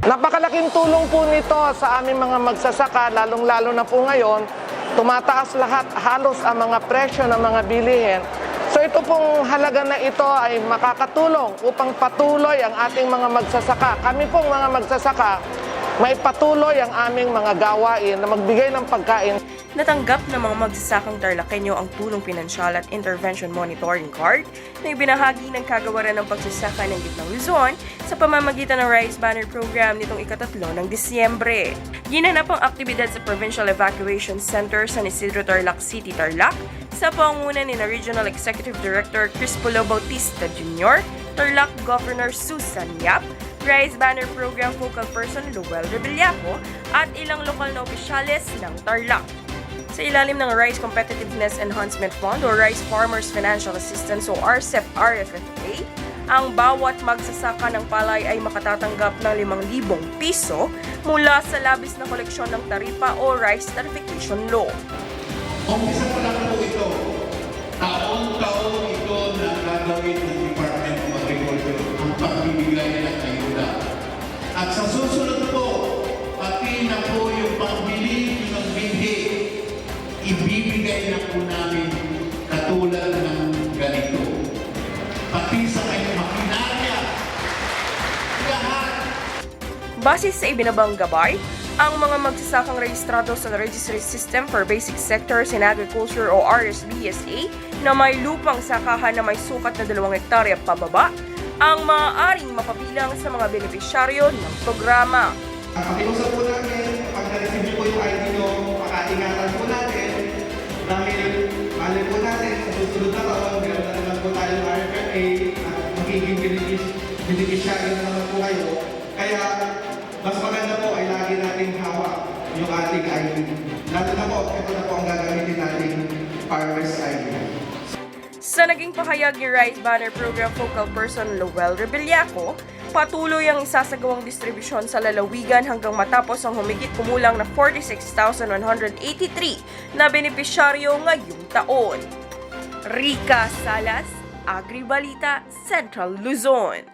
Napakalaking tulong po nito sa aming mga magsasaka, lalong-lalo na po ngayon, tumataas lahat halos ang mga presyo ng mga bilihin. So ito pong halaga na ito ay makakatulong upang patuloy ang ating mga magsasaka. Kami pong mga magsasaka, may patuloy ang aming mga gawain na magbigay ng pagkain. Natanggap ng mga magsasakang Tarlakenyo ang tulong pinansyal at intervention monitoring card na ibinahagi ng Kagawaran ng Pagsasaka ng Gitnang Luzon sa pamamagitan ng Rice Banner Program nitong ika-3 ng Disyembre. Ginanap ang aktibidad sa Provincial Evacuation Center sa San Isidro, Tarlac City, Tarlac sa pangunguna ni Regional Executive Director Crispolo Bautista Jr., Tarlac Governor Susan Yap, Rice Banner Program Focal Person Luel Rebellaco at ilang lokal na opisyales ng Tarlac. Sa ilalim ng Rice Competitiveness Enhancement Fund o Rice Farmers Financial Assistance o RCEP-RFFA, ang bawat magsasaka ng palay ay makatatanggap ng 5,000 piso mula sa labis na koleksyon ng taripa o Rice Tarification Law. Umpisa pa lang po ito. Taon-taon ito na gagawin ng Department of Agriculture ang pagbibigay ng ayuda. At sa susunod po, pati na po yung pagbili ng binhi, ibibigay na po namin katulad ng ganito. Pati sa kanyang makinarya, lahat. Base sa ibinabang gabay, ang mga magsasakang rehistrado sa Registry System for Basic Sectors in Agriculture o RSBSA na may lupang sakahan na may sukat na 2 hektarya pababa ang maaaring mapabilang sa mga benepisyaryo ng programa. Pakiusap po namin, kapag na-receive po yung ID nyo, pakaingatan po natin dahil malay po natin sa susunod na taon, meron na naman po tayong RFFA at magiging beneficiary na naman po kayo. Kaya mas maganda po ay lagi nating hawak yung ating ID. Lalo na po, ito na po ang gagamitin nating Farmers ID. Sa naging pahayag ni Rice Banner Program Focal Person Luel Rebellaco, patuloy ang isasagawang distribusyon sa lalawigan hanggang matapos ang humigit kumulang na 46,183 na benepisyaryo ngayong taon. Rica Salas, Agribalita, Central Luzon.